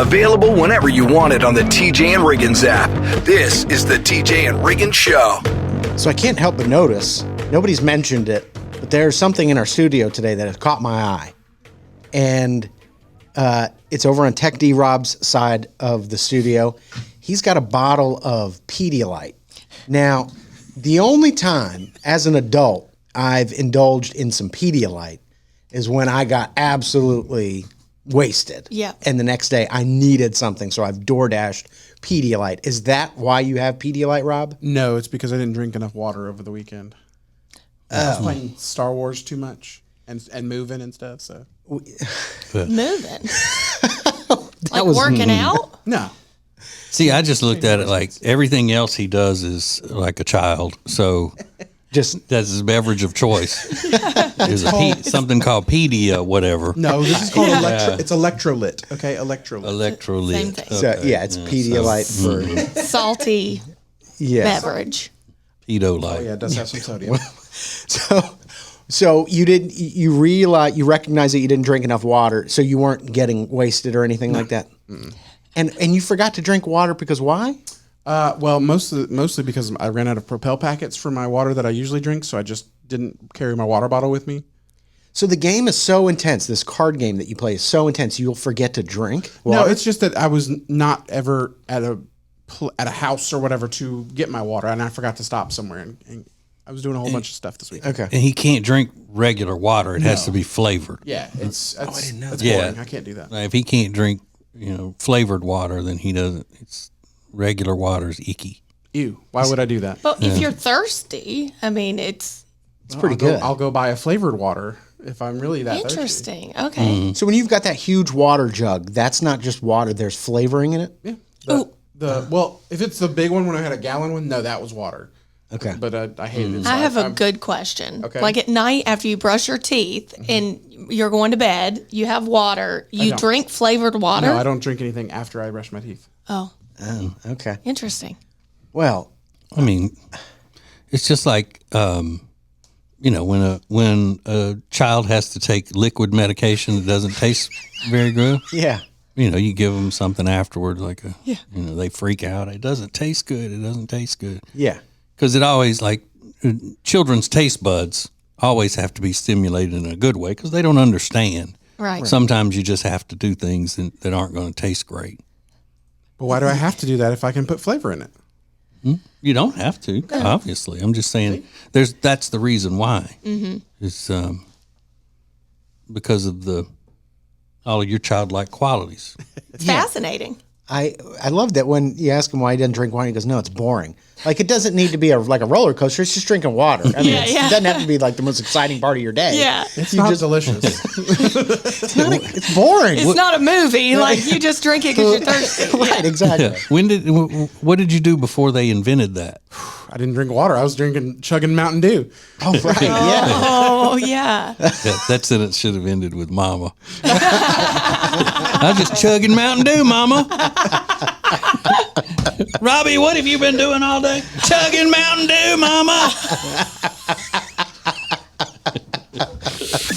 Available whenever you want it on the TJ and Riggins app. This is the TJ and Riggins Show. So I can't help but notice, nobody's mentioned it, but there's something in our studio today that has caught my eye. And it's over on Tech D Rob's side of the studio. He's got a bottle of Pedialyte. Now, the only time as an adult I've indulged in some Pedialyte is when I got absolutely wasted. Yeah. And the next day I needed something, so I've DoorDashed Pedialyte. Is that why you have Pedialyte, Rob? No, it's because I didn't drink enough water over the weekend. I was playing Star Wars too much and moving and stuff. So Moving? Like working out? no. See, I just looked at it like everything else he does is like a child. So Just that's his beverage of choice. There's something called Pedia, whatever. No, this is called it's electrolyte. Okay, electrolyte. Electrolyte. Same thing. so, yeah, it's Pedialyte for Salty beverage. Pedolite. Oh yeah, it does have some sodium. So you recognize that you didn't drink enough water, so you weren't getting wasted or anything like that. And you forgot to drink water because why? Well, mostly because I ran out of Propel packets for my water that I usually drink, so I just didn't carry my water bottle with me. So the game is so intense. This card game that you play is so intense. You'll forget to drink water? No, it's just that I was not ever at a house or whatever to get my water, and I forgot to stop somewhere, and I was doing a whole bunch of stuff this week. Okay. And he can't drink regular water. It has to be flavored. Yeah, it's I didn't know that's that. boring. I can't do that. If he can't drink, flavored water, then he doesn't. It's regular water is icky. Ew. Why would I do that? But if you're thirsty, I mean, it's pretty good. I'll go buy a flavored water if I'm really that thirsty. interesting. Okay. So when you've got that huge water jug, that's not just water. There's flavoring in it? Yeah. Well, if it's the big one when I had a gallon one, no, that was water. Okay. But I hated it. So I have a good question. Okay. Like at night after you brush your teeth and you're going to bed, you have water. You don't. drink flavored water? No, I don't drink anything after I brush my teeth. Oh, Okay. interesting. Well, I mean, it's just like when a child has to take liquid medication that doesn't taste very good. yeah. You give them something afterwards, like they freak out. It doesn't taste good. It doesn't taste good. Yeah. Because it always, children's taste buds always have to be stimulated in a good way because they don't understand. Right. Sometimes you just have to do things that aren't going to taste great. But why do I have to do that if I can put flavor in it? You don't have to, obviously. I'm just saying that's the reason why. Mm-hmm. It's because of all of your childlike qualities. It's fascinating. I love that when you ask him why he doesn't drink wine, he goes, no, it's boring. Like, it doesn't need to be like a roller coaster. It's just drinking water. I mean, it doesn't have to be like the most exciting part of your day. Yeah. It's not delicious. It's boring. It's not a movie. Like you just drink it because you're thirsty. Right, exactly. Yeah. What did you do before they invented that? I didn't drink water. I was chugging Mountain Dew. Oh, right, yeah. Oh, yeah. That sentence should have ended with "Mama." I was just chugging Mountain Dew, Mama. Robbie, what have you been doing all day? Chugging Mountain Dew, Mama.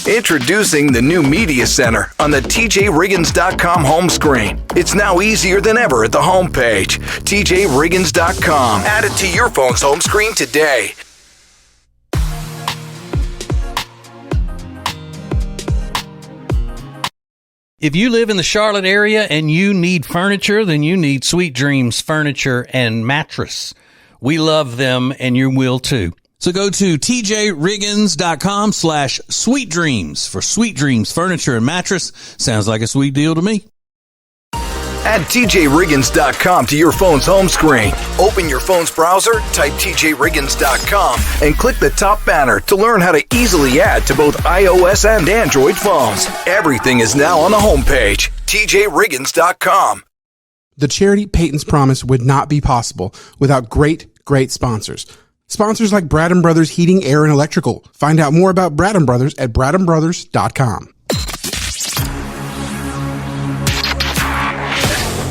Introducing the new Media Center on the TJRiggins.com home screen. It's now easier than ever at the homepage. TJRiggins.com. Add it to your phone's home screen today. If you live in the Charlotte area and you need furniture, then you need Sweet Dreams Furniture and Mattress. We love them, and you will too. So go to tjriggins.com/sweetdreams for Sweet Dreams Furniture and Mattress. Sounds like a sweet deal to me. Add TJRiggins.com to your phone's home screen. Open your phone's browser, type TJRiggins.com, and click the top banner to learn how to easily add to both iOS and Android phones. Everything is now on the homepage, TJRiggins.com. The charity Peyton's Promise would not be possible without great sponsors. Sponsors like Brad & Brothers Heating, Air, and Electrical. Find out more about Brad & Brothers at bradandbrothers.com.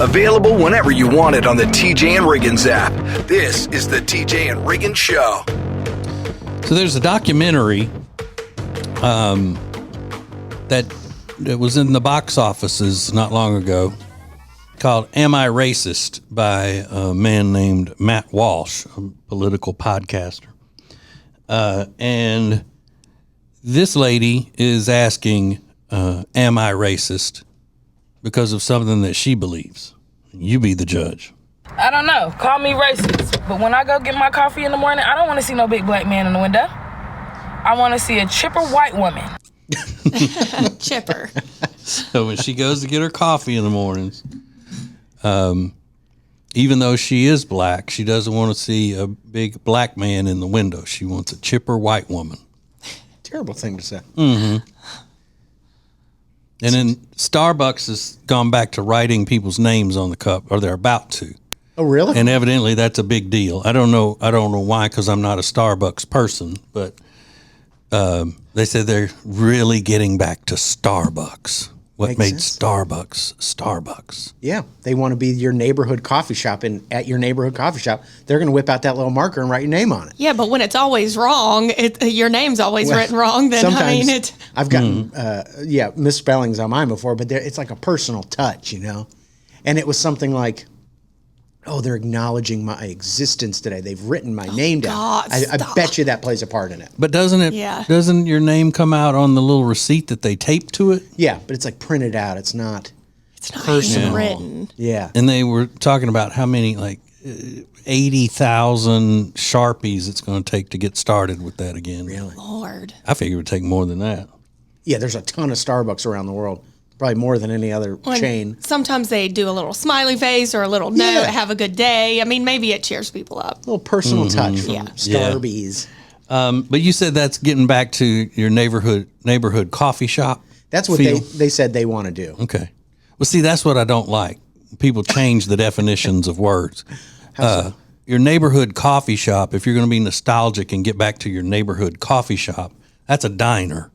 Available whenever you want it on the TJ and Riggins app. This is the TJ and Riggins Show. So there's a documentary that was in the box offices not long ago. called Am I Racist by a man named Matt Walsh, a political podcaster. And this lady is asking, am I racist because of something that she believes? You be the judge. I don't know. Call me racist. But when I go get my coffee in the morning, I don't want to see no big black man in the window. I want to see a chipper white woman. Chipper. So when she goes to get her coffee in the mornings, even though she is black, she doesn't want to see a big black man in the window. She wants a chipper white woman. Terrible thing to say. Mm-hmm. And then Starbucks has gone back to writing people's names on the cup, or they're about to. Oh, really? And evidently that's a big deal. I don't know why, because I'm not a Starbucks person, but they said they're really getting back to Starbucks. What Makes made sense. Starbucks? Yeah, they want to be your neighborhood coffee shop, and at your neighborhood coffee shop, they're going to whip out that little marker and write your name on it. Yeah, but when it's always wrong, your name's always written wrong. Then Sometimes I've gotten misspellings on mine before, but it's like a personal touch, And it was something like, "Oh, they're acknowledging my existence today. They've written my name down." God, I bet you that plays a part in it. But doesn't it? Yeah. Doesn't your name come out on the little receipt that they tape to it? Yeah, but it's like printed out. It's not. It's not personal. written. Yeah. And they were talking about how many, 80,000 Sharpies it's going to take to get started with that again. Really? Lord. I figure it would take more than that. Yeah, there's a ton of Starbucks around the world. Probably more than any other chain. Sometimes they do a little smiley face or a little note, have a good day. I mean, maybe it cheers people up. A little personal touch from Yeah. Starbies. But you said that's getting back to your neighborhood coffee shop. That's what they said they want to do. Okay. Well, see, that's what I don't like. People change the definitions of words. Your neighborhood coffee shop, if you're going to be nostalgic and get back to your neighborhood coffee shop, that's a diner.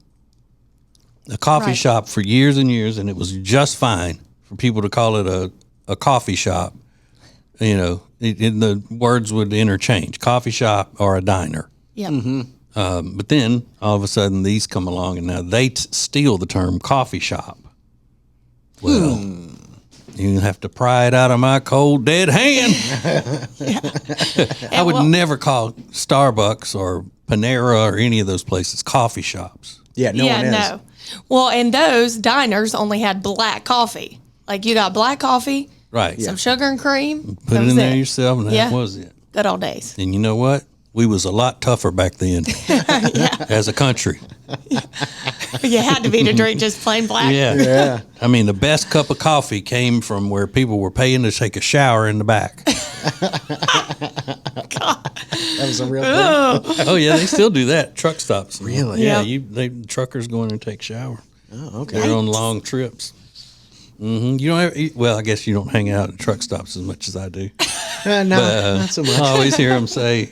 A coffee shop for years and years, and it was just fine for people to call it a coffee shop. The words would interchange, coffee shop or a diner. Yeah. Mm-hmm. But then all of a sudden these come along and now they steal the term coffee shop. Well, you have to pry it out of my cold dead hand. I would never call Starbucks or Panera or any of those places coffee shops. Yeah, no one is. No. Well, and those diners only had black coffee. Like you got black coffee, Right. some sugar and cream. Put that it was in there yourself and that was it. Good old days. And you know what? We was a lot tougher back then as a country. You had to be to drink just plain black. Yeah. I mean, the best cup of coffee came from where people were paying to take a shower in the back. That was a real thing. Oh, yeah, they still do that. Truck stops. Really? Yeah, Yeah. truckers go in and take a shower. Oh, okay. They're on long trips. You don't well, I guess you don't hang out at truck stops as much as I do. No, not so much. I always hear them say,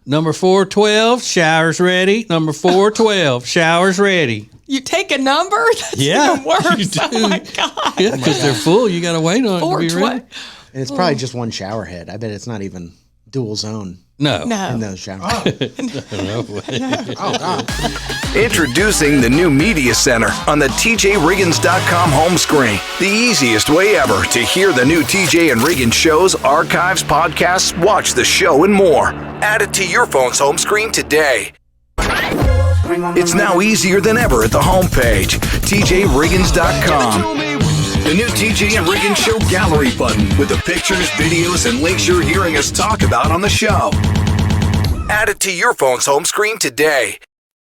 number 412, shower's ready. Number 412, shower's ready. You take a number? That's even worse. you do. Oh my God. Yeah, because they're full. You got to wait on it to be ready. And it's probably just one shower head. I bet it's not even dual zone No. in those showers. Introducing the new Media Center on the TJRiggins.com home screen. The easiest way ever to hear the new TJ and Riggins shows, archives, podcasts, watch the show, and more. Add it to your phone's home screen today. It's now easier than ever at the homepage, TJRiggins.com. The new TJ and Riggins Show gallery button with the pictures, videos, and links you're hearing us talk about on the show. Add it to your phone's home screen today.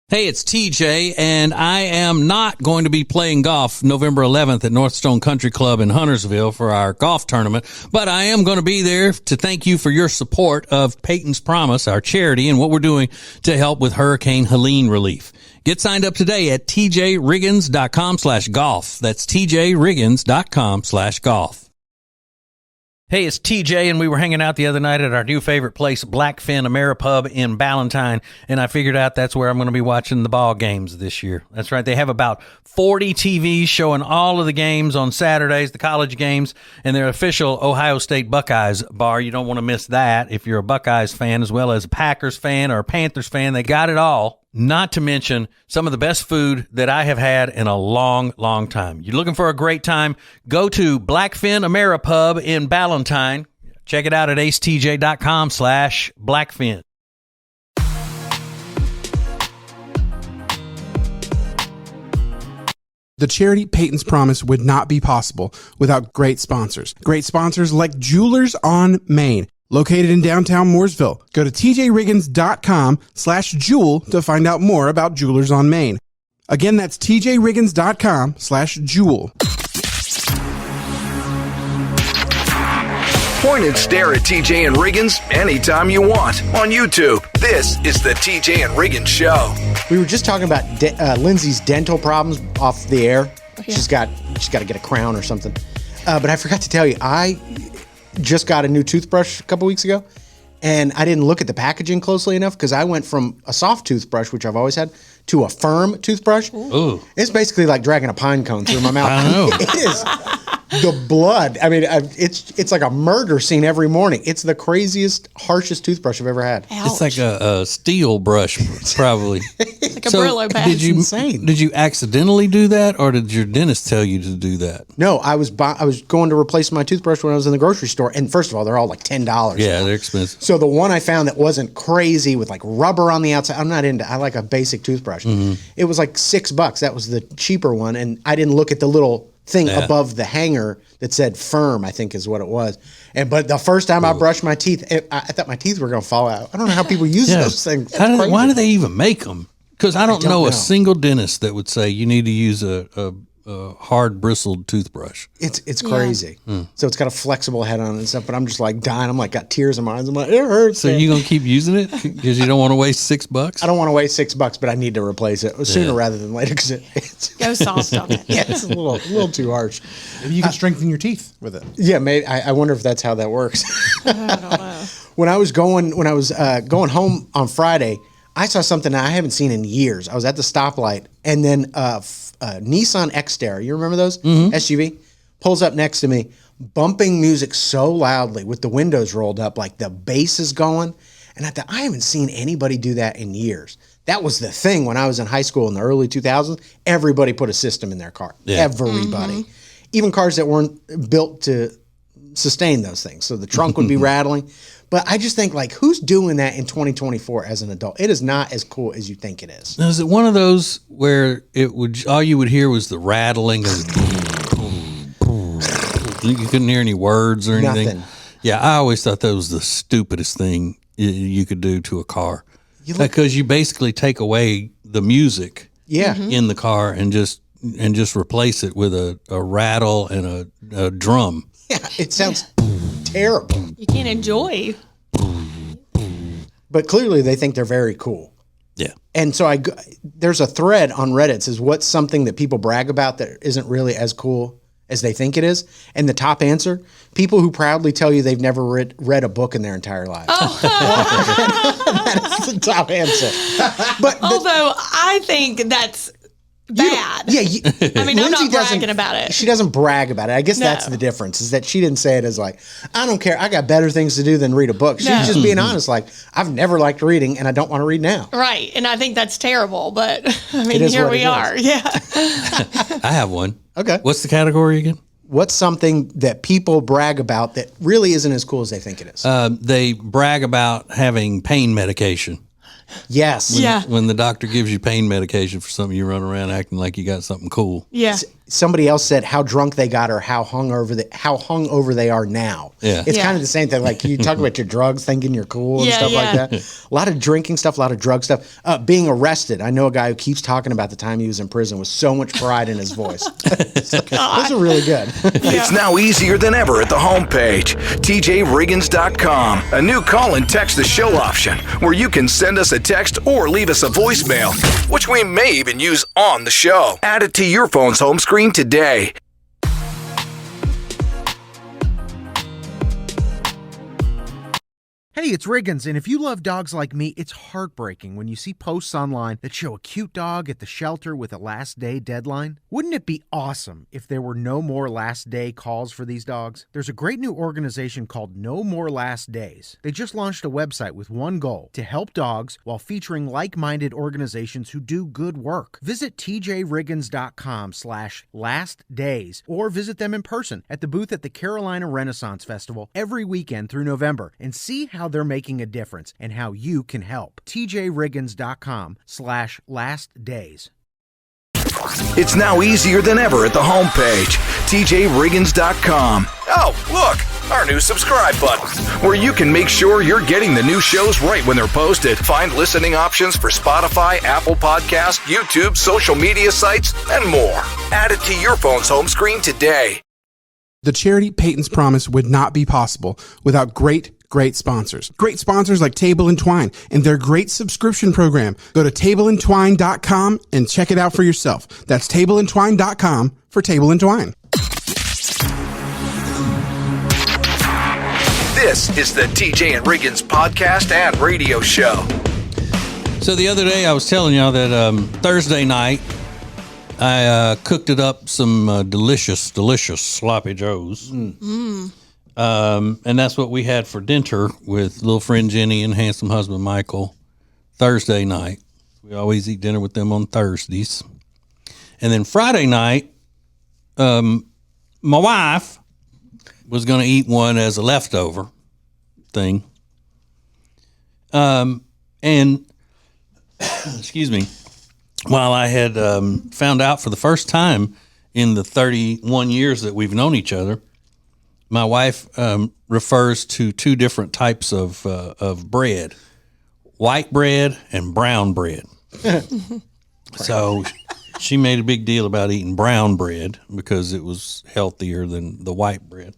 Hey, it's TJ, and I am not going to be playing golf November 11th at Northstone Country Club in Huntersville for our golf tournament, but I am going to be there to thank you for your support of Peyton's Promise, our charity, and what we're doing to help with Hurricane Helene relief. Get signed up today at tjriggins.com/golf. That's tjriggins.com/golf. Hey, it's TJ, and we were hanging out the other night at our new favorite place, Blackfin Ameripub in Ballantyne, and I figured out that's where I'm going to be watching the ball games this year. That's right. They have about 40 TVs showing all of the games on Saturdays, the college games, and their official Ohio State Buckeyes bar. You don't want to miss that if you're a Buckeyes fan as well as a Packers fan or a Panthers fan. They got it all. not to mention some of the best food that I have had in a long, long time. You're looking for a great time? Go to Blackfin Ameripub in Ballantyne. Check it out at acetj.com/Blackfin. The charity Peyton's Promise would not be possible without great sponsors. Great sponsors like Jewelers on Main, located in downtown Mooresville. Go to tjriggins.com/jewel to find out more about Jewelers on Main. Again, that's tjriggins.com/jewel. Point and stare at TJ and Riggins anytime you want on YouTube. This is the TJ and Riggins Show. We were just talking about Lindsay's dental problems off the air. Yeah. She's got to get a crown or something. But I forgot to tell you, I just got a new toothbrush a couple weeks ago, and I didn't look at the packaging closely enough because I went from a soft toothbrush, which I've always had, to a firm toothbrush. Ooh. It's basically like dragging a pine cone through my mouth. I know. It is. The blood. I mean, it's like a murder scene every morning. It's the craziest, harshest toothbrush I've ever had. It's like a steel brush, probably. Like a Brillo pad. Did you insane. Did you accidentally do that, or did your dentist tell you to do that? No, I was going to replace my toothbrush when I was in the grocery store, and first of all, they're all like $10. Yeah, now. they're expensive. So the one I found that wasn't crazy with like rubber on the outside, I like a basic toothbrush. Mm-hmm. It was like $6. That was the cheaper one, and I didn't look at the little thing above the hanger that said firm, I think is what it was. But the first time I brushed my teeth, I thought my teeth were going to fall out. I don't know how people use those things. Why do they even make them? Because I don't know know. a single dentist that would say you need to use a hard bristled toothbrush. It's crazy. So it's got a flexible head on it and stuff, but I'm just like dying. I'm like, got tears in my eyes. I'm like, it hurts. So you gonna keep using it because you don't want to waste $6? I don't want to waste $6, but I need to replace it sooner rather than later because it's Go soft on it. yeah, it's a little too harsh. Maybe you can strengthen your teeth with it. Yeah, maybe. I wonder if that's how that works. I don't know. When I was going home on Friday, I saw something that I haven't seen in years. I was at the stoplight, and then Nissan Xterra, you remember those? SUV, pulls up next to me, bumping music so loudly with the windows rolled up, like the bass is going. And I thought, I haven't seen anybody do that in years. That was the thing when I was in high school in the early 2000s. Everybody put a system in their car. Yeah. Everybody. Even cars that weren't built to sustain those things. So the trunk would be rattling. But I just think, like, who's doing that in 2024 as an adult? It is not as cool as you think it is. Now, is it one of those where all you would hear was the rattling of you couldn't hear any words or anything? Nothing. Yeah, I always thought that was the stupidest thing you could do to a car. Because you basically take away the music Yeah. in the car and just replace it with a rattle and a drum. Yeah, it sounds terrible. You can't enjoy. But clearly they think they're very cool. Yeah. And so there's a thread on Reddit that says, what's something that people brag about that isn't really as cool as they think it is? And the top answer, people who proudly tell you they've never read a book in their entire lives. That is the top answer. But Although I think that's bad. yeah, I mean, I'm Lindsay not bragging about it. She doesn't brag about it. I guess No. that's the difference, is that she didn't say it as like, I don't care, I got better things to do than read a book. She's just being honest, like, I've never liked reading and I don't want to read now. Right. And I think that's terrible, but I mean, is here what we it are. is. Yeah. I have one. Okay. What's the category again? What's something that people brag about that really isn't as cool as they think it is? They brag about having pain medication. Yes. Yeah. When the doctor gives you pain medication for something, you run around acting like you got something cool. Yeah. Somebody else said how drunk they got or how hungover they are now. Yeah. It's Yeah. kind of the same thing. Like you talk about your drugs, thinking you're cool and Yeah, stuff like yeah. that. A lot of drinking stuff, a lot of drug stuff. Being arrested. I know a guy who keeps talking about the time he was in prison with so much pride in his voice. Those are really good. It's now easier than ever at the homepage, tjriggins.com. A new call and text the show option where you can send us a text or leave us a voicemail, which we may even use on the show. Add it to your phone's home screen today. Hey, it's Riggins, and if you love dogs like me, it's heartbreaking when you see posts online that show a cute dog at the shelter with a last day deadline. Wouldn't it be awesome if there were no more last day calls for these dogs? There's a great new organization called No More Last Days. They just launched a website with one goal: to help dogs while featuring like-minded organizations who do good work. Visit tjriggins.com/lastdays or visit them in person at the booth at the Carolina Renaissance Festival every weekend through November and see how they're making a difference and how you can help. tjriggins.com/lastdays. It's now easier than ever at the homepage, tjriggins.com. Oh, look, our new subscribe button, where you can make sure you're getting the new shows right when they're posted. Find listening options for Spotify, Apple Podcasts, YouTube, social media sites, and more. Add it to your phone's home screen today. The charity Peyton's Promise would not be possible without great sponsors. Great sponsors like Table and Twine and their great subscription program. Go to tableandtwine.com and check it out for yourself. That's tableandtwine.com for Table and Twine. This is the TJ and Riggins podcast and radio show. So the other day I was telling y'all that Thursday night I cooked it up some delicious sloppy joes. And that's what we had for dinner with little friend Jenny and handsome husband Michael Thursday night. We always eat dinner with them on Thursdays. And then Friday night, my wife was going to eat one as a leftover thing. And excuse me, while I had found out for the first time in the 31 years that we've known each other, my wife refers to two different types of bread, white bread and brown bread. So she made a big deal about eating brown bread because it was healthier than the white bread.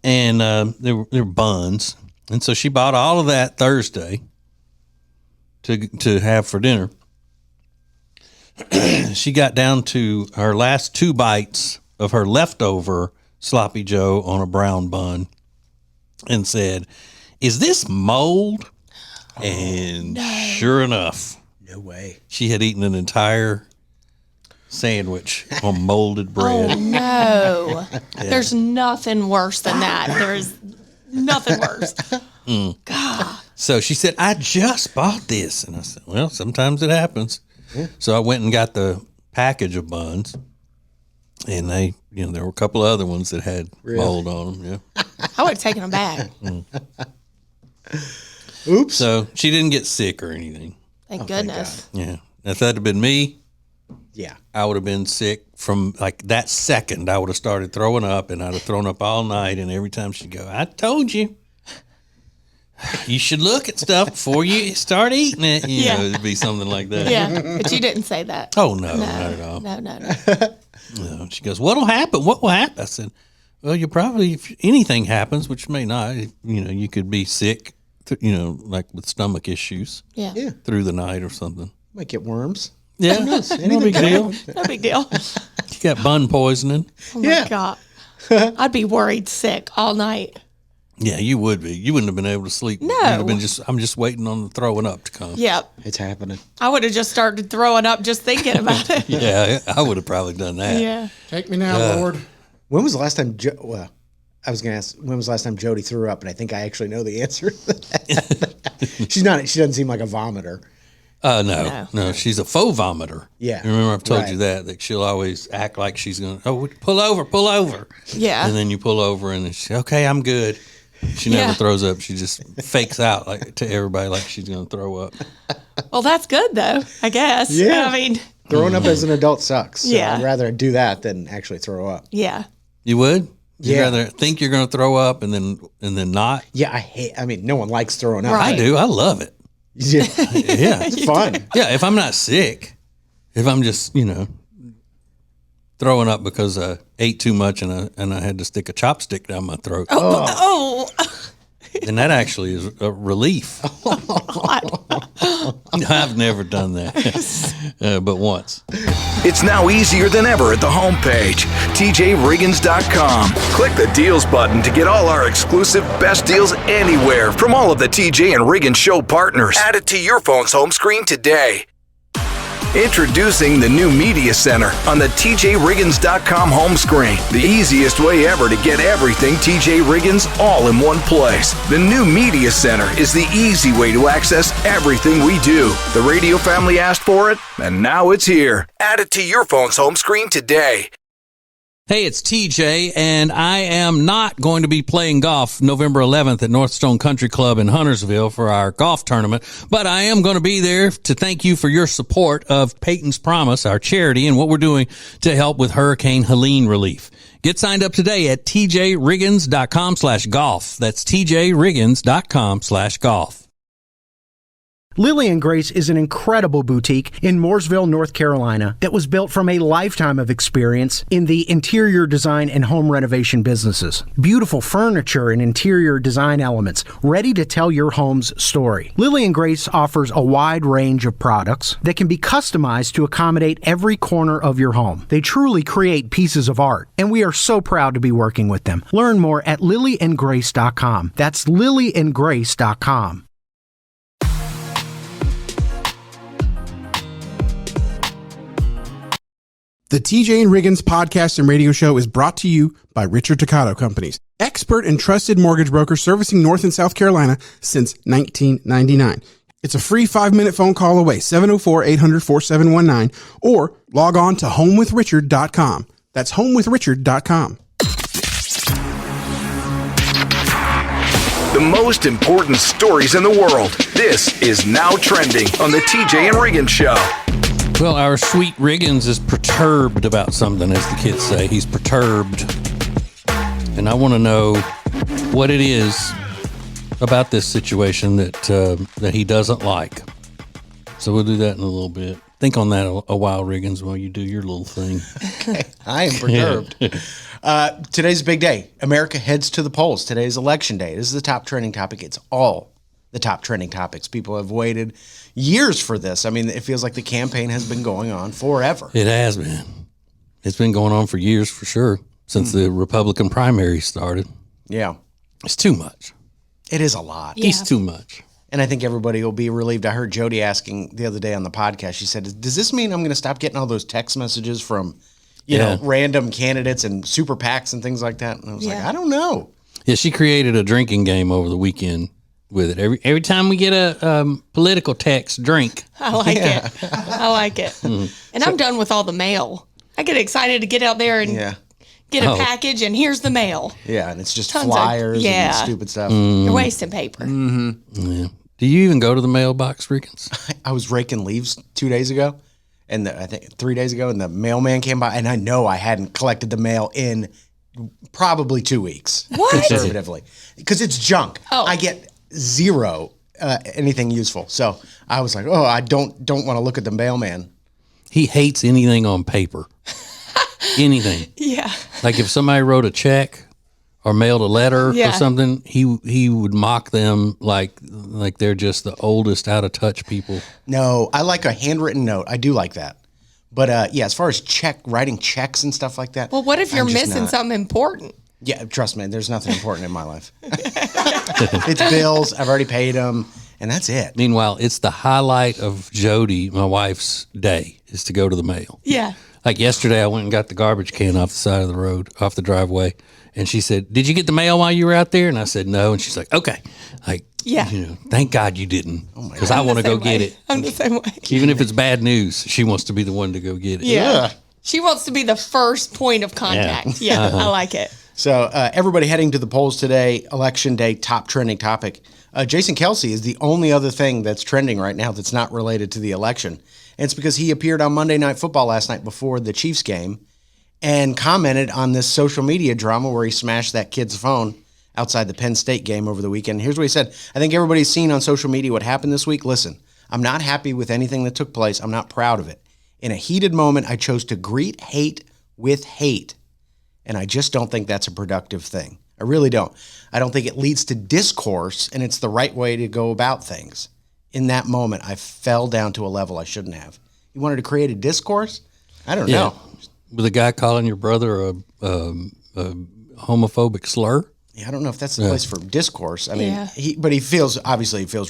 And they were buns. And so she bought all of that Thursday to have for dinner. She got down to her last 2 bites of her leftover sloppy joe on a brown bun and said, "Is this mold?" And sure enough, No way. she had eaten an entire sandwich on molded bread. Oh, no. There's nothing worse than that. There's nothing worse. God. So she said, "I just bought this." And I said, "Well, sometimes it happens." Yeah. So I went and got the package of buns. And they, there were a couple of other ones that had mold on them. Yeah. I would have taken them back. Oops. So she didn't get sick or anything. Thank goodness. Yeah. If that had been me, Yeah. I would have been sick from like that second. I would have started throwing up, and I'd have thrown up all night. And every time she'd go, "I told you, you should look at stuff before you start eating it." You know, it'd be something like that. Yeah, but you didn't say that. Oh, no, not at all. No. No. She goes, "What'll happen? What will happen?" I said, "Well, you probably, if anything happens, which may not, you could be sick, like with stomach issues Yeah. through the night or something." Might get worms. Yeah, no big deal. No big deal. You got bun poisoning. Oh, my God. I'd be worried sick all night. Yeah, you would be. You wouldn't have been able to sleep. No. You'd have been I'm just waiting on the throwing up to come. Yep. It's happening. I would have just started throwing up just thinking about it. Yeah, I would have probably done that. Yeah. Take me now, Lord. When was the last time I was going to ask, when was the last time Jody threw up? And I think I actually know the answer to that. She doesn't seem like a vomiter. No, she's a faux vomiter. Yeah. You remember I've told you that she'll always act like she's going to, pull over. Yeah. And then you pull over and she's, "Okay, I'm good." She never throws up. She just fakes out to everybody like she's going to throw up. Well, that's good, though, I guess. Yeah. I mean, Throwing up as an adult sucks. So Yeah. I'd rather do that than actually throw up. yeah. You would? You'd Yeah. rather think you're going to throw up and then not? Yeah, no one likes throwing up. Right. I do. I love it. Yeah. Yeah. It's fun. Yeah, if I'm not sick, if I'm just, throwing up because I ate too much and I had to stick a chopstick down my throat. Oh. And that actually is a relief. I've never done that, but once. It's now easier than ever at the homepage, TJRiggins.com. Click the deals button to get all our exclusive best deals anywhere from all of the TJ and Riggins show partners. Add it to your phone's home screen today. Introducing the new Media Center on the TJRiggins.com home screen. The easiest way ever to get everything TJ Riggins all in one place. The new Media Center is the easy way to access everything we do. The radio family asked for it, and now it's here. Add it to your phone's home screen today. Hey, it's TJ, and I am not going to be playing golf November 11th at Northstone Country Club in Huntersville for our golf tournament, but I am going to be there to thank you for your support of Peyton's Promise, our charity, and what we're doing to help with Hurricane Helene relief. Get signed up today at tjriggins.com/golf. That's tjriggins.com/golf. Lily and Grace is an incredible boutique in Mooresville, North Carolina that was built from a lifetime of experience in the interior design and home renovation businesses. Beautiful furniture and interior design elements ready to tell your home's story. Lily and Grace offers a wide range of products that can be customized to accommodate every corner of your home. They truly create pieces of art, and we are so proud to be working with them. Learn more at lilyandgrace.com. That's lilyandgrace.com. The TJ and Riggins podcast and radio show is brought to you by Richard Toccato Companies, expert and trusted mortgage broker servicing North and South Carolina since 1999. It's a free 5-minute phone call away, 704-800-4719, or log on to homewithrichard.com. That's homewithrichard.com. The most important stories in the world. This is Now Trending on the TJ and Riggins Show. Well, our sweet Riggins is perturbed about something, as the kids say. He's perturbed. And I want to know what it is about this situation that he doesn't like. So we'll do that in a little bit. Think on that a while, Riggins, while you do your little thing. Okay, I am perturbed. Today's a big day. America heads to the polls. Today's election day. This is the top trending topic. It's all the top trending topics. People have waited years for this. I mean, it feels like the campaign has been going on forever. It has been. It's been going on for years, for sure, since the Republican primary started. Yeah. It's too much. It is a lot. Yeah. It's too much. And I think everybody will be relieved. I heard Jody asking the other day on the podcast, she said, does this mean I'm going to stop getting all those text messages from, you know, random candidates and super PACs and things like that? And I was like, I don't know. Yeah, she created a drinking game over the weekend with it. Every time we get a political text, drink. I like it. I like it. And I'm done with all the mail. I get excited to get out there and get a package, and here's the mail. Yeah, and it's just Tons flyers of, and stupid stuff. You're wasting paper. Yeah. Do you even go to the mailbox, Riggins? I was raking leaves 2 days ago, and I think 3 days ago, and the mailman came by, and I know I hadn't collected the mail in probably 2 weeks. What? Conservatively. Because it's junk. Oh. I get zero anything useful. So I was like, oh, I don't want to look at the mailman. He hates anything on paper. Anything. Yeah. Like if somebody wrote a check or mailed a letter or something, he would mock them like they're just the oldest out of touch people. No, I like a handwritten note. I do like that. But as far as writing checks and stuff like that. Well, what if you're missing something important? Yeah, trust me, there's nothing important in my life. It's bills. I've already paid them, and that's it. Meanwhile, it's the highlight of Jody, my wife's day, is to go to the mail. Yeah. Like yesterday, I went and got the garbage can off the side of the road, off the driveway. And she said, "Did you get the mail while you were out there?" And I said, "No." And she's like, "Okay." Like, thank God you didn't, because I want to go get it. I'm the same way. Even if it's bad news, she wants to be the one to go get it. Yeah. She wants to be the first point of contact. Yeah, I like it. So everybody heading to the polls today, election day, top trending topic. Jason Kelce is the only other thing that's trending right now that's not related to the election. And it's because he appeared on Monday Night Football last night before the Chiefs game and commented on this social media drama where he smashed that kid's phone outside the Penn State game over the weekend. Here's what he said. I think everybody's seen on social media what happened this week. Listen, I'm not happy with anything that took place. I'm not proud of it. In a heated moment, I chose to greet hate with hate. And I just don't think that's a productive thing. I really don't. I don't think it leads to discourse, and it's the right way to go about things. In that moment, I fell down to a level I shouldn't have. You wanted to create a discourse? I don't know. Was a guy calling your brother a homophobic slur? Yeah, I don't know if that's the place for discourse. I mean, he feels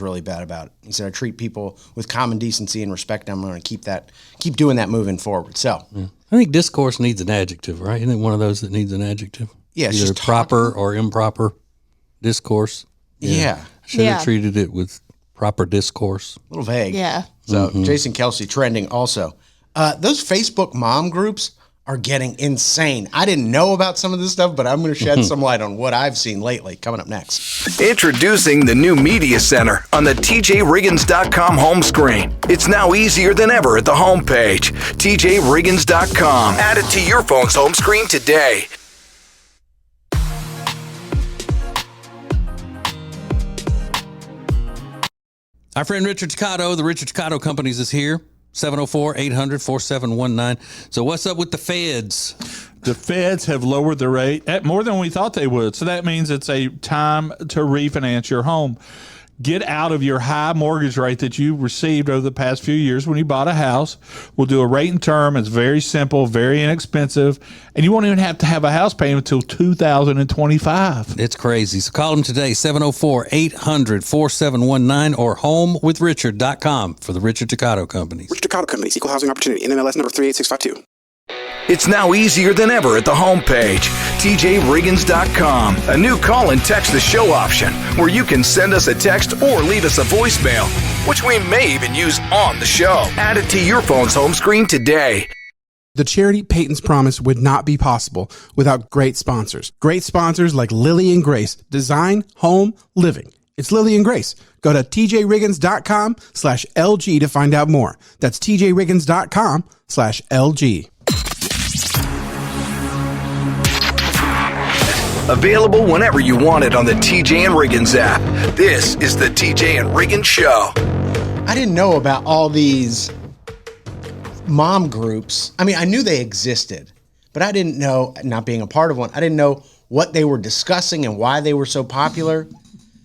really bad about it. He said, I treat people with common decency and respect. I'm going to keep doing that moving forward. So I think discourse needs an adjective, right? Isn't it one of those that needs an adjective? Yeah, it's either just proper or improper discourse. Yeah. I should have treated it with proper discourse. A little vague. Yeah. So Jason Kelsey trending also. Those Facebook mom groups are getting insane. I didn't know about some of this stuff, but I'm going to shed some light on what I've seen lately. Coming up next. Introducing the new Media Center on the TJRiggins.com home screen. It's now easier than ever at the homepage. TJRiggins.com. Add it to your phone's home screen today. Our friend Richard Cotto, the Richard Cotto Companies is here. 704-800-4719. So what's up with the feds? The feds have lowered the rate at more than we thought they would. So that means it's a time to refinance your home. Get out of your high mortgage rate that you received over the past few years when you bought a house. We'll do a rate and term. It's very simple, very inexpensive, and you won't even have to have a house payment until 2025. It's crazy. So call them today, 704-800-4719 or homewithrichard.com for the Richard Cotto Companies. Richard Cotto Companies, Equal Housing Opportunity, NMLS number 38652. It's now easier than ever at the homepage, TJRiggins.com. A new call and text the show option where you can send us a text or leave us a voicemail, which we may even use on the show. Add it to your phone's home screen today. The charity Peyton's Promise would not be possible without great sponsors. Great sponsors like Lily and Grace, Design, Home, Living. It's Lily and Grace. Go to tjriggins.com/LG to find out more. That's tjriggins.com/LG. Available whenever you want it on the TJ and Riggins app. This is the TJ and Riggins Show. I didn't know about all these mom groups. I mean, I knew they existed, but I didn't know, not being a part of one, I didn't know what they were discussing and why they were so popular.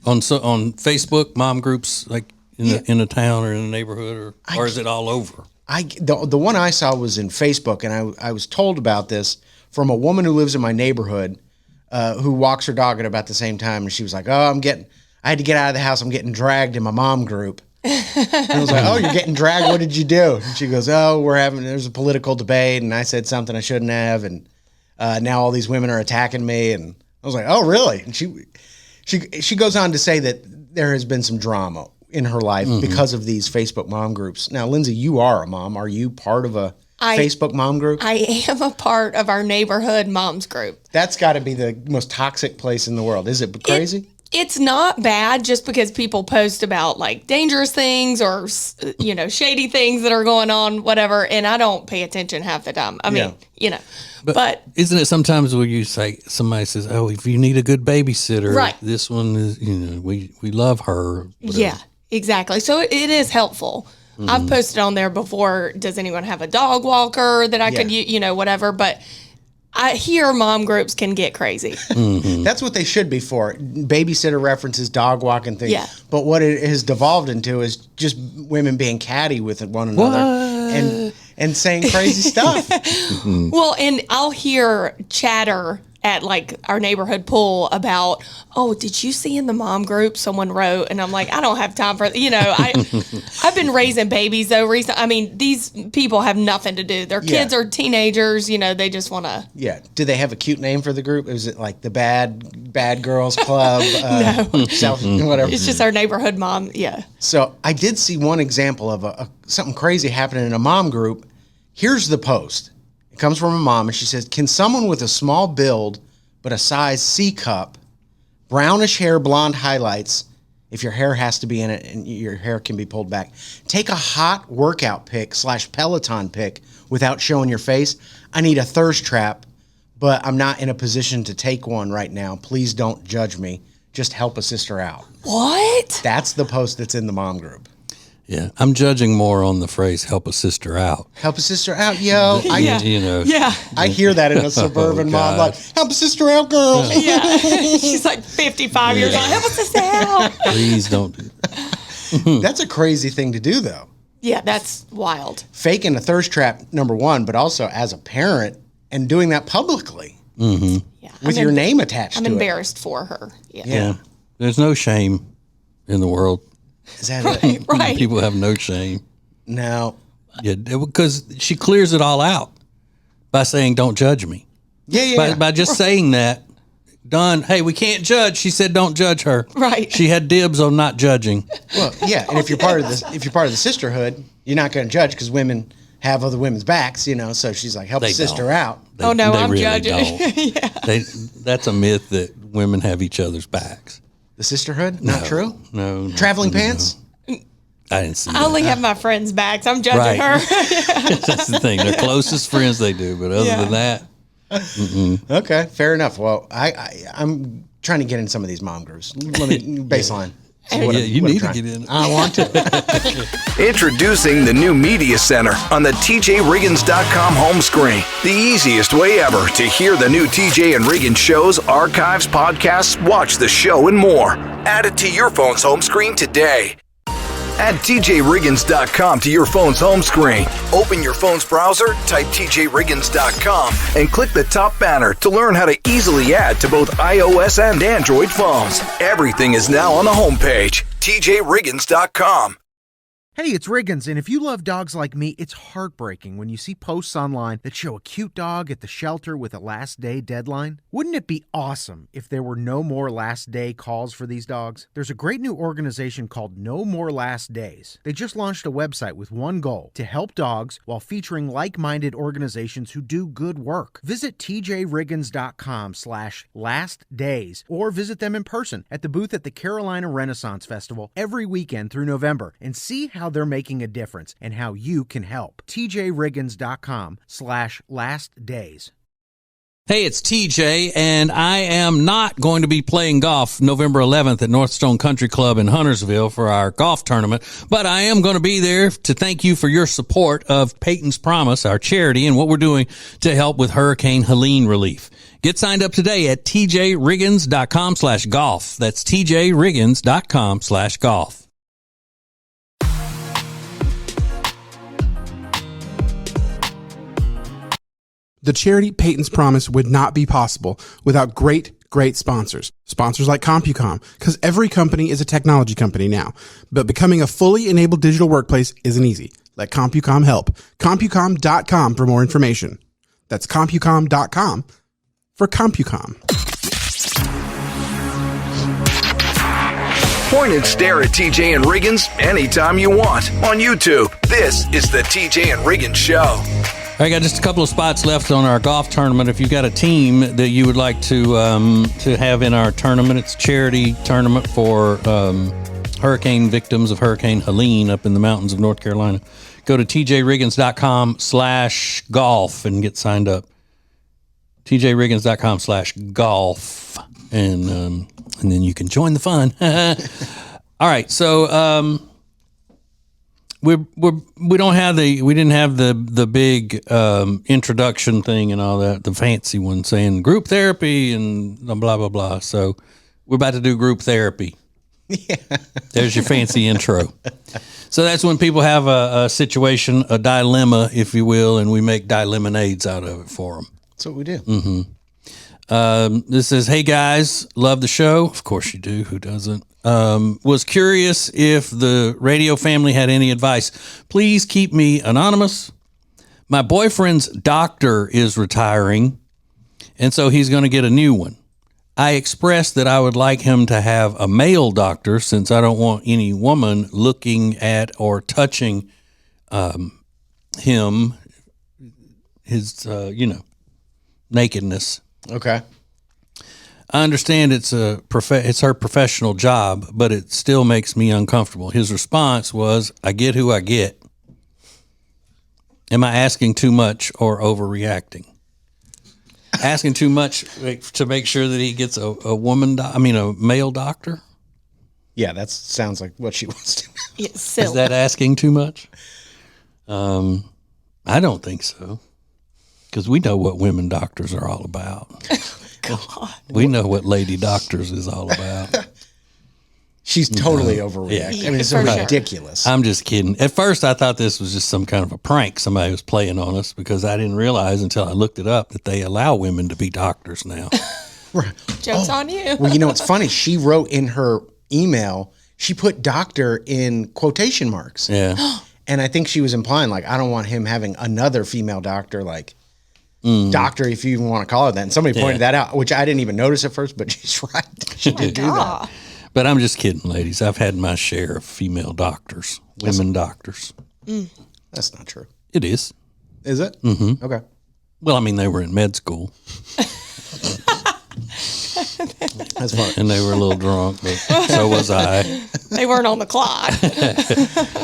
On Facebook, mom groups like in a town or in a neighborhood, or is it all over? The one I saw was in Facebook, and I was told about this from a woman who lives in my neighborhood who walks her dog at about the same time, and she was like, I had to get out of the house. I'm getting dragged in my mom group. And I was like, oh, you're getting dragged? What did you do? And she goes, there's a political debate, and I said something I shouldn't have, and now all these women are attacking me. And I was like, oh, really? And she goes on to say that there has been some drama in her life because of these Facebook mom groups. Now, Lindsay, you are a mom. Are you part of a Facebook mom group? I am a part of our neighborhood moms group. That's got to be the most toxic place in the world. Is it crazy? It's not bad just because people post about like dangerous things or, shady things that are going on, whatever. And I don't pay attention half the time. I mean, But isn't it sometimes where you say, somebody says, oh, if you need a good babysitter, right, this one is, we love her. Whatever. Yeah, exactly. So it is helpful. I've posted on there before, does anyone have a dog walker that I could, whatever. But I hear mom groups can get crazy. That's what they should be for. Babysitter references, dog walking things. Yeah. But what it has devolved into is just women being catty with one another and saying crazy stuff. Well, and I'll hear chatter at like our neighborhood pool about, oh, did you see in the mom group someone wrote? And I'm like, I don't have time for, I've been raising babies though recently. I mean, these people have nothing to do. Their kids are teenagers, they just want to. Yeah. Do they have a cute name for the group? Is it like the Bad Girls Club? No. Whatever. It's just our neighborhood mom. Yeah. So I did see one example of something crazy happening in a mom group. Here's the post. It comes from a mom, and she says, can someone with a small build but a size C cup, brownish hair, blonde highlights, if your hair has to be in it and your hair can be pulled back, take a hot workout pic / Peloton pic without showing your face? I need a thirst trap, but I'm not in a position to take one right now. Please don't judge me. Just help a sister out. What? That's the post that's in the mom group. Yeah, I'm judging more on the phrase "help a sister out." Help a sister out, yo. Yeah. I hear that in a suburban mom, like, help a sister out, girl. Yeah. She's like 55 years old. Help us this out. Please don't do that. That's a crazy thing to do, though. Yeah, that's wild. Faking a thirst trap, number one, but also as a parent and doing that publicly Yeah. with your name attached I'm to embarrassed for her. Yeah. Yeah, there's no shame in the world. it. Is that it? Right. People have no shame. No. Yeah, because she clears it all out by saying, "Don't judge me." Yeah. By just saying that, done. Hey, we can't judge. She said, "Don't judge her." Right. She had dibs on not judging. Well, yeah, and if you're part of this, if you're part of the sisterhood, you're not going to judge because women have other women's backs, So she's like, help a sister don't. out. Oh, no, I'm really judging. Don't. That's a myth that women have each other's backs. The sisterhood, not true. No. Traveling pants. I didn't see I that. only have my friends' backs. I'm judging Right. her. That's the thing. They're closest friends they do, but other than that, Okay, fair enough. Well, I'm trying to get in some of these mom groups. Let me baseline. you need to get in. I want to. Introducing the new Media Center on the TJRiggins.com home screen. The easiest way ever to hear the new TJ and Riggins shows, archives, podcasts, watch the show, and more. Add it to your phone's home screen today. Add TJRiggins.com to your phone's home screen. Open your phone's browser, type TJRiggins.com, and click the top banner to learn how to easily add to both iOS and Android phones. Everything is now on the homepage, TJRiggins.com. Hey, it's Riggins, and if you love dogs like me, it's heartbreaking when you see posts online that show a cute dog at the shelter with a last day deadline. Wouldn't it be awesome if there were no more last day calls for these dogs? There's a great new organization called No More Last Days. They just launched a website with one goal: to help dogs while featuring like-minded organizations who do good work. Visit tjriggins.com/lastdays or visit them in person at the booth at the Carolina Renaissance Festival every weekend through November and see how they're making a difference and how you can help. tjriggins.com/lastdays. Hey, it's TJ, and I am not going to be playing golf November 11th at Northstone Country Club in Huntersville for our golf tournament, but I am going to be there to thank you for your support of Peyton's Promise, our charity, and what we're doing to help with Hurricane Helene relief. Get signed up today at tjriggins.com/golf. That's tjriggins.com/golf. The charity Peyton's Promise would not be possible without great sponsors. Sponsors like CompuCom, because every company is a technology company now. But becoming a fully enabled digital workplace isn't easy. Let CompuCom help. CompuCom.com for more information. That's CompuCom.com for CompuCom. Point and stare at TJ and Riggins anytime you want on YouTube. This is the TJ and Riggins Show. I got just a couple of spots left on our golf tournament. If you've got a team that you would like to have in our tournament, it's a charity tournament for hurricane victims of Hurricane Helene up in the mountains of North Carolina. Go to tjriggins.com/golf and get signed up. tjriggins.com/golf, and then you can join the fun. All right, so. We didn't have the big introduction thing and all that, the fancy one saying group therapy and blah blah blah. So we're about to do group therapy. Yeah. There's your fancy intro. So that's when people have a situation, a dilemma, if you will, and we make dilemonades out of it for them. That's what we do. This says, hey guys, love the show. Of course you do. Who doesn't? Was curious if the radio family had any advice. Please keep me anonymous. My boyfriend's doctor is retiring, and so he's going to get a new one. I expressed that I would like him to have a male doctor since I don't want any woman looking at or touching him, his, nakedness. Okay. I understand it's her professional job, but it still makes me uncomfortable. His response was, I get who I get. Am I asking too much or overreacting? Asking too much to make sure that he gets a male doctor? Yeah, that sounds like what she wants to. It's silly. Is that asking too much? I don't think so. Because we know what women doctors are all about. God. We know what lady doctors is all about. She's totally overreacting. I mean, it's For sure. ridiculous. I'm just kidding. At first, I thought this was just some kind of a prank somebody was playing on us because I didn't realize until I looked it up that they allow women to be doctors now. Joke's on you. Well, you know, it's funny. She wrote in her email, she put doctor in quotation marks. Yeah. And I think she was implying, like, I don't want him having another female doctor, like, doctor, if you even want to call her that. And somebody pointed that out, which I didn't even notice at first, but she's right. She did do that. But I'm just kidding, ladies. I've had my share of female doctors, women doctors. That's not true. It is. Is it? Mm-hmm. Okay. Well, I mean, they were in med school. That's fine. And they were a little drunk, but so was I. They weren't on the clock.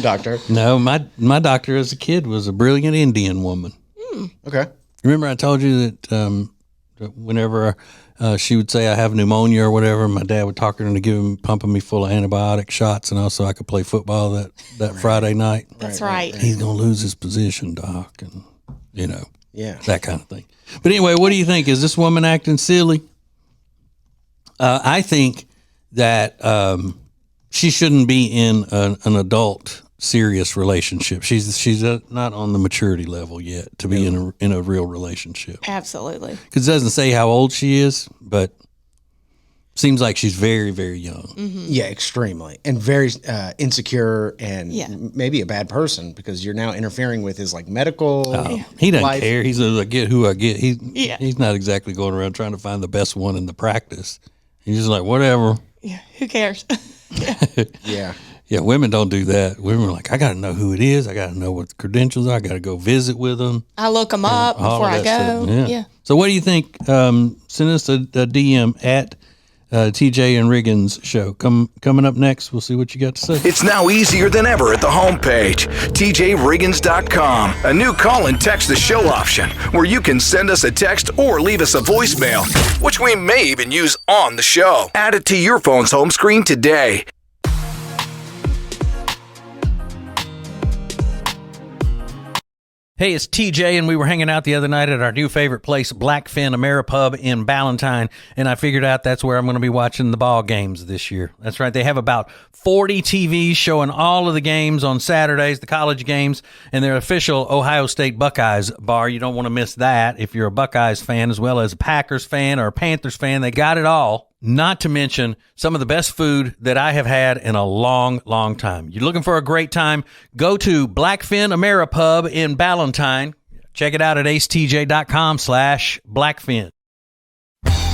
Doctor. No, my doctor as a kid was a brilliant Indian woman. Okay. Remember I told you that whenever she would say I have pneumonia or whatever, my dad would talk her into pumping me full of antibiotic shots, and also I could play football that Friday night. That's right. He's going to lose his position, doc, and, Yeah. that kind of thing. But anyway, what do you think? Is this woman acting silly? I think that she shouldn't be in an adult serious relationship. She's not on the maturity level yet to be in a real relationship. Absolutely. Because it doesn't say how old she is, but seems like she's very, very young. Yeah, extremely. And very insecure and Yeah. maybe a bad person because you're now interfering with his, like, medical He doesn't life. care. He's I get who I get. Yeah. He's not exactly going around trying to find the best one in the practice. He's just like, whatever. Yeah. Who cares? Yeah. Yeah, women don't do that. Women are like, I got to know who it is. I got to know what the credentials are. I got to go visit with them. I look them up All before of I that go. stuff. Yeah. So what do you think? Send us a DM at TJ and Riggins show. Coming up next, we'll see what you got to say. It's now easier than ever at the homepage, TJRiggins.com. A new call and text the show option where you can send us a text or leave us a voicemail, which we may even use on the show. Add it to your phone's home screen today. Hey, it's TJ, and we were hanging out the other night at our new favorite place, Blackfin Ameripub in Ballantyne, and I figured out that's where I'm going to be watching the ball games this year. That's right. They have about 40 TVs showing all of the games on Saturdays, the college games, and their official Ohio State Buckeyes bar. You don't want to miss that if you're a Buckeyes fan as well as a Packers fan or a Panthers fan. They got it all. Not to mention some of the best food that I have had in a long, long time. You're looking for a great time? Go to Blackfin Ameripub in Ballantyne. Check it out at acetj.com/Blackfin.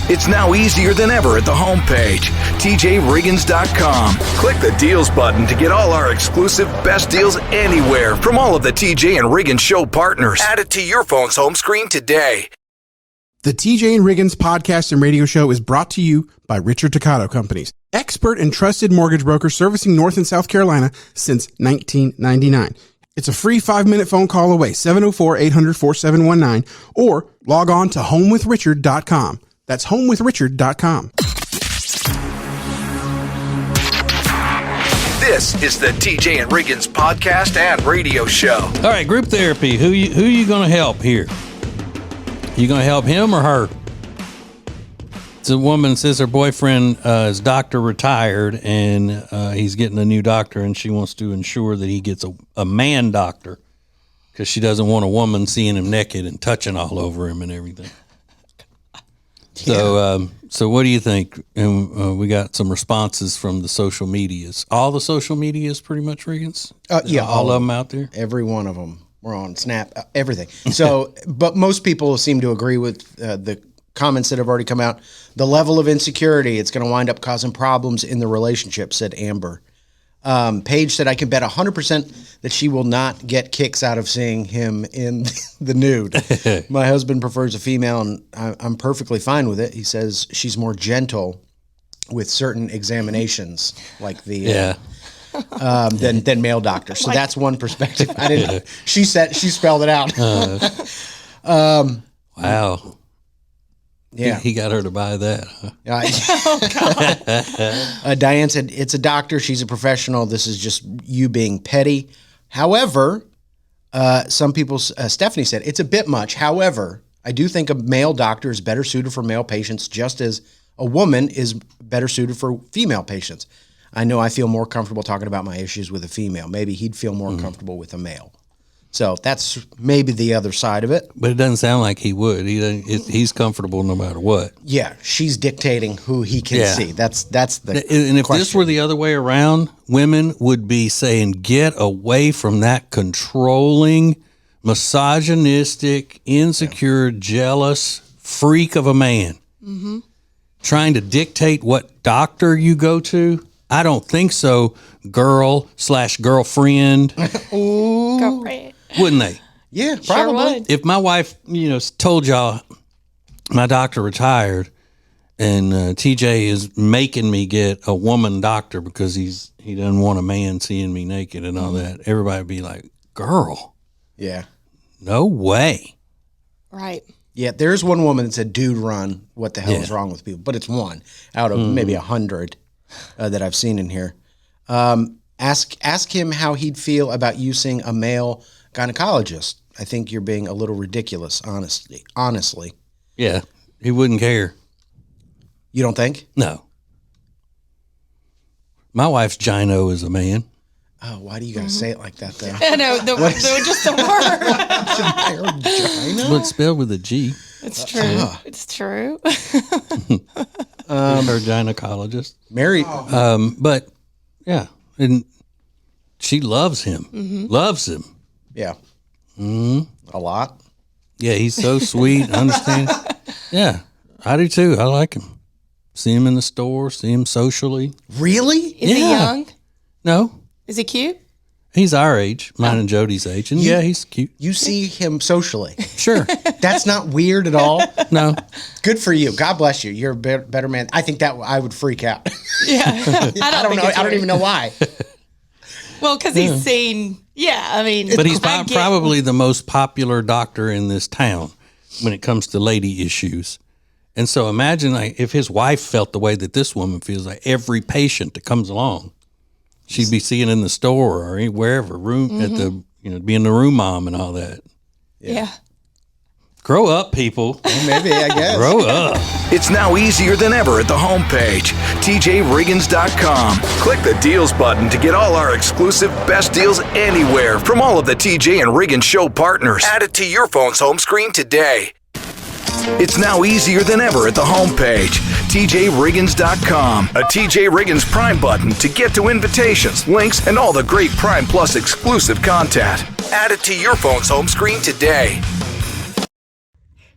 It's now easier than ever at the homepage, TJRiggins.com. Click the deals button to get all our exclusive best deals anywhere from all of the TJ and Riggins show partners. Add it to your phone's home screen today. The TJ and Riggins podcast and radio show is brought to you by Richard Toccato Companies, expert and trusted mortgage broker servicing North and South Carolina since 1999. It's a free 5-minute phone call away, 704-800-4719, or log on to homewithrichard.com. That's homewithrichard.com. This is the TJ and Riggins podcast and radio show. All right, group therapy. Who you going to help here? You going to help him or her? It's a woman says her boyfriend is doctor retired and he's getting a new doctor, and she wants to ensure that he gets a man doctor because she doesn't want a woman seeing him naked and touching all over him and everything. So what do you think? And we got some responses from the social medias. All the social medias, pretty much, Riggins? Yeah, all of them out there. Every one of them. We're on Snap, everything. So, but most people seem to agree with the comments that have already come out. The level of insecurity, it's going to wind up causing problems in the relationship, said Amber. Paige said, I can bet 100% that she will not get kicks out of seeing him in the nude. My husband prefers a female, and I'm perfectly fine with it. He says she's more gentle with certain examinations, like the than male doctors. So that's one perspective. I didn't. She spelled it out. Wow. Yeah. He got her to buy that. Huh? Diane said, it's a doctor. She's a professional. This is just you being petty. However, some people, Stephanie said, it's a bit much. However, I do think a male doctor is better suited for male patients, just as a woman is better suited for female patients. I know I feel more comfortable talking about my issues with a female. Maybe he'd feel more comfortable with a male. So that's maybe the other side of it. But it doesn't sound like he would. He's comfortable no matter what. Yeah, she's dictating who he can see. That's the And if question. this were the other way around, women would be saying, get away from that controlling, misogynistic, insecure, jealous freak of a man. Mm-hmm. Trying to dictate what doctor you go to. I don't think so, girl/girlfriend. Girlfriend. Wouldn't they? Yeah, Sure probably. would. If my wife, told y'all my doctor retired and TJ is making me get a woman doctor because he doesn't want a man seeing me naked and all that, everybody would be like, girl, Yeah. no way. Right. Yeah, there's one woman that said, dude, run. What the hell is wrong with people? But it's one out of maybe 100 that I've seen in here. Ask him how he'd feel about you seeing a male gynecologist. I think you're being a little ridiculous, honestly. Yeah, he wouldn't care. You don't think? No. My wife's gyno is a man. Oh, why do you got to say it like that, though? I know, just the word. Well, it's spelled with a G. It's true. It's true. Her gynecologist. Mary, But yeah, and she loves him. Loves him. yeah. A lot. Yeah, he's so sweet. Understand? Yeah, I do too. I like him. See him in the store. See him socially. Really? Is he young? No, Is he cute? he's our age, mine and Jody's age, and yeah, he's cute. You see him socially. Sure. That's not weird at all. No. Good for you. God bless you. You're a better man. I think that I would freak out. Yeah. I don't know. I don't even know why. Well, because he's seen, I mean. But he's I get- probably the most popular doctor in this town when it comes to lady issues. And so imagine if his wife felt the way that this woman feels, like every patient that comes along, she'd be seeing in the store or wherever, at the, being the room mom and all that. Yeah. Grow up, people. Maybe, I guess. Grow up. It's now easier than ever at the homepage, TJRiggins.com. Click the deals button to get all our exclusive best deals anywhere from all of the TJ and Riggins show partners. Add it to your phone's home screen today. It's now easier than ever at the homepage, TJRiggins.com. A TJ Riggins Prime button to get to invitations, links, and all the great Prime Plus exclusive content. Add it to your phone's home screen today.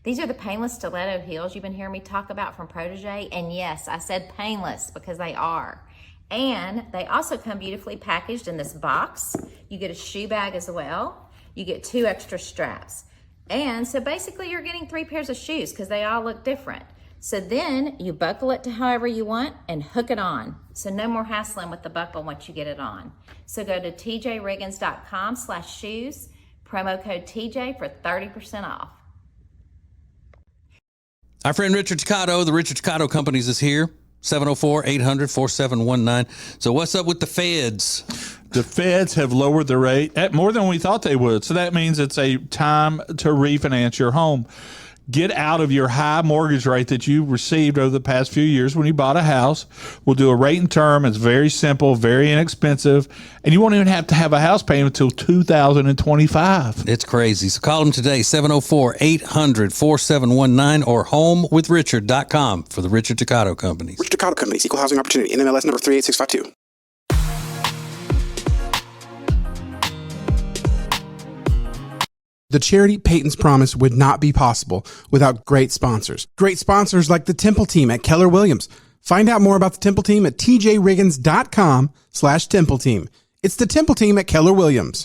These are the painless stiletto heels you've been hearing me talk about from Protégé. And yes, I said painless because they are. And they also come beautifully packaged in this box. You get a shoe bag as well. You get 2 extra straps. And so basically you're getting 3 pairs of shoes because they all look different. So then you buckle it to however you want and hook it on. So no more hassling with the buckle once you get it on. So go to tjriggins.com/shoes, promo code TJ for 30% off. Our friend Richard Toccato, the Richard Toccato Companies is here. 704-800-4719. So what's up with the feds? The feds have lowered the rate at more than we thought they would. So that means it's a time to refinance your home. Get out of your high mortgage rate that you received over the past few years when you bought a house. We'll do a rate and term. It's very simple, very inexpensive, and you won't even have to have a house payment until 2025. It's crazy. So call them today, 704-800-4719 or homewithrichard.com for the Richard Toccato Companies. Richard Toccato Companies, Equal Housing Opportunity, NMLS number 38652. The charity Peyton's Promise would not be possible without great sponsors. Great sponsors like the Temple Team at Keller Williams. Find out more about the Temple Team at tjriggins.com/Temple Team. It's the Temple Team at Keller Williams.